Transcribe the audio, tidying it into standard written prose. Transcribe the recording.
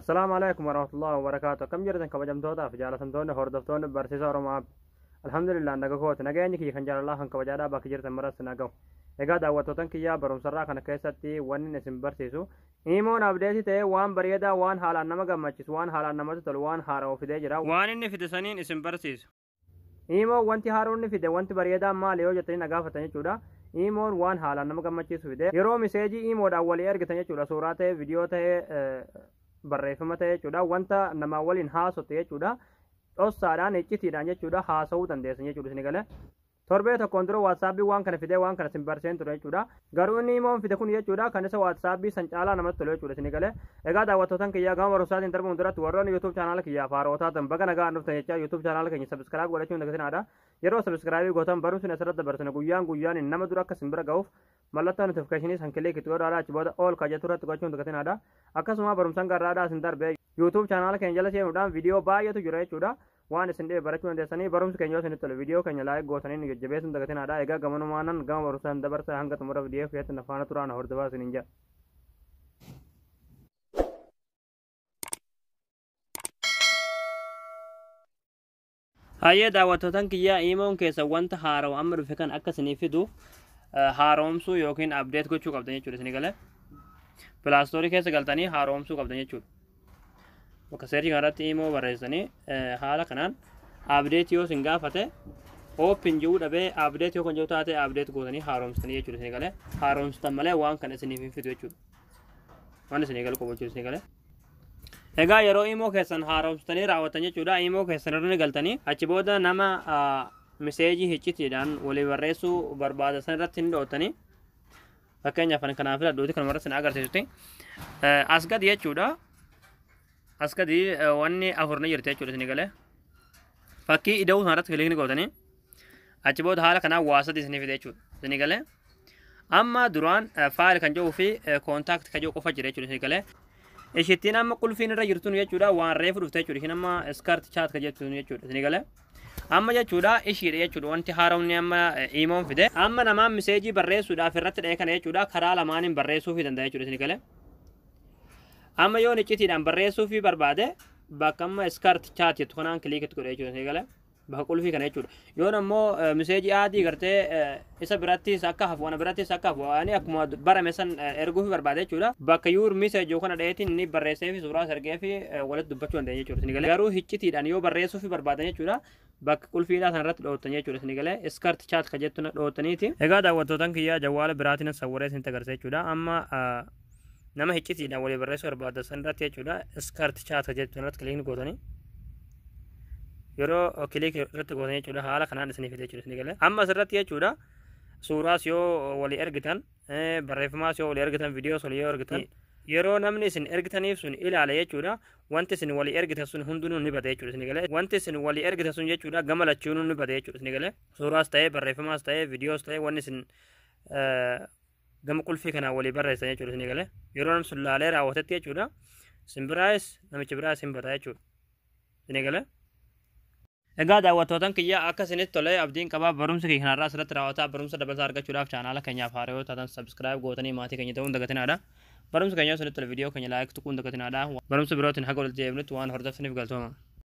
السلام عليكم ورحمة الله وبركاته. كم جرتن كبجمتوتا في جالسمتون هردفتون برسيسا ورما الحمد لله نغاكوت نغاني كي خنجر الله خن كبجادا باك جرتن مرس نغاو ايغا دعوتوتن كيا بروم سرا كن كيساتي ون نسم برسيسو ايمون ابديتي تي وان بريدا وان حالا نما گمچس وان حالا نما تلوان هارو في دجرا وان ان في دسنين اسم برسيس ايمو وانتي هارون في د وانتي بريدا ما ليو جتني نغافتني چودا ايمون وان حالا نما گمچس في د يرو مسيجي ايمو دا ولي ارگتني چودا سوراته فيديو ته barreeffama ta'ee jechuudha wanta nama waliin haasote jechuudha dhossaadhaan iccitiidhaan jechuudha haasa'uu dandeessan jechuudha isin gale torbee tokkoon dura waatsaappii waan kana fidee waan kana sin barseen ture jechuudha garuu inni immoo fide kun jechuudha kan isa waatsaappii san caalaa namatti tole jechuudha isin gale egaa daawwattootan kiyyaa gama barumsaatiin darbuun duratti warroonni yuutuub chaanaala kiyyaa faarootaatan baga nagaa dhuftan jecha yuutuub chaanaala keenya sabskiraayib godhachuun dagatinaadha yeroo sabskiraayibii gootan barumsi asirratti dabarsina guyyaan nama dura akka sin bira ga'uuf mallattoo notifikashinii san kilee kitti godhaadha achi booda ol kajetu irratti gochuun dagatinaadha akkasuma barumsan garraadhaa sin darbe yuutuub chaanaala keenya jala seenuudhaan viidiyoo baay'eetu jira jechuudha waan isin dhee barachuu dandeessanii barumsi keenya yoo isinitti tole viidiyoo keenya laayik gootanii nu jajjabeessuun dagatinaadha egaa gamanumaanan gama barumsaan dabarsa hanga xumura viidiyoo keessatti nafaana turaan hordofaa isiniin jedha. Hayyee daawwattootan kiyyaa iimoon keessa wanta haarawa amma dhufe kan akka isinii fidu haaromsuu yookiin abdeet gochuu qabdan jechuudha isin gale pilaastorii keessa galtanii haaromsuu qabdan jechuudha bakka seerchi kanarratti imoo barreessanii haala kanaan abdeet yoo isin gaafate oopin ji'uu dhabee abdeet yoo kan jiru taate abdeet gootanii haaromsitanii jechuudha isin gale haaromsitan malee waan kana isiniif hin fidu jechuudha waan isinii galu qofa jechuudha isin gale egaa yeroo imoo keessan haaromsitanii raawwatan jechuudha imoo keessan irra galtanii achi booda nama miseejii hiccitiidhaan walii barreessuu barbaada san irratti hin dhootanii fakkeenyaaf kanaaf filadhuuti kan marratti sin agarsiisutti as gadi jechuudha as gadi wanni afur ni jirti jechuudha isin galee fakkii ida'uu sanarratti kilikni gootanii achi booda haala kanaa waasati isin fide jechuudha isin galee amma duraan faayil kan jedhuu fi koontaakti kan jedhu qofa jira jechuudha isin galee ishittiin amma qulfiin irra jirtuun jechuudha waan reefu dhufte jechuudha ishin amma iskaart chaat kan jettuun jechuudha isin galee amma jechuudha ishiidha jechuudha wanti haaromni amma iimoon fide amma namaan miseejii barreessuudhaaf irratti dha'ee kana jechuudha karaa lamaaniin barreessuu fi danda'a jechuudha isin gale amma yoo iccitiidhaan barreessuu fi barbaade bakka amma iskaart chaat jettu kanaan kiliikitti godhe jechuudha isin gale bakka qulfii kana jechuudha yoon ammoo miseejii aadii gartee isa birattis akka hafu wana birattis akka hafu ani akkuma barame san erguu fi barbaade jechuudha bakka yuur miseejii kana dha'eetiin inni barreessee fi suuraa ergee fi walitti dubbachuu dandeenya jechuudha isin gale garuu iccitiidhaan yoo barreessuu fi barbaadan jechuudha bakka qulfiidhaa sanarratti dhoottan jechuudha isin galee iskaart chaat ka jettu dhootaniiti egaa daawwattootan kiyyaa jawwaala biraatiin sawwaree isin agarsiisa jechuudha amma nama iccitiidhaan walii barreessuu barbaadan sanarratti jechuudha iskaart chaat ka jettu irratti kilikni gootanii yeroo kilik irratti gootanii jechuudha haala kanaan isin fide jechuudha isin galee amma asirratti jechuudha suuraas yoo walii ergitan barreeffamaas yoo walii ergitan viidiyoos walii yoo ergitan yeroo namni isin ergitaniif sun ilaale jechuudha wanti isin walii ergitan sun hundinuu ni bada jechuudha isin galee wanti isin walii ergitan sun jechuudha gama lachuunuu ni bada jechuudha isin galee suuraas ta'ee barreeffamaas ta'ee viidiyoos ta'ee wanni isin gama qulfii kanaa walii barreessan jechuudha isin galee yeroo namni sun laalee raawwatetti jechuudha isin biraayis namichi biraayis hin bada jechuudha isin galee egaa daawwattootan kiyyaa akka isinitti tolee abdiin qabaa barumsa kee kanarraa asirratti raawwataa barumsa dabalataa argachuudhaaf chaanaala keenyaaf haaraa taatan sabskiraayib gootanii maatii keenya ta'uun dagatinaadha barumsa keenya isinitti tole viidiyoo keenya laayik tuquun dagatinaadha barumsa birootiin haga walitti deebinutti waan hordoftaniif galatooma.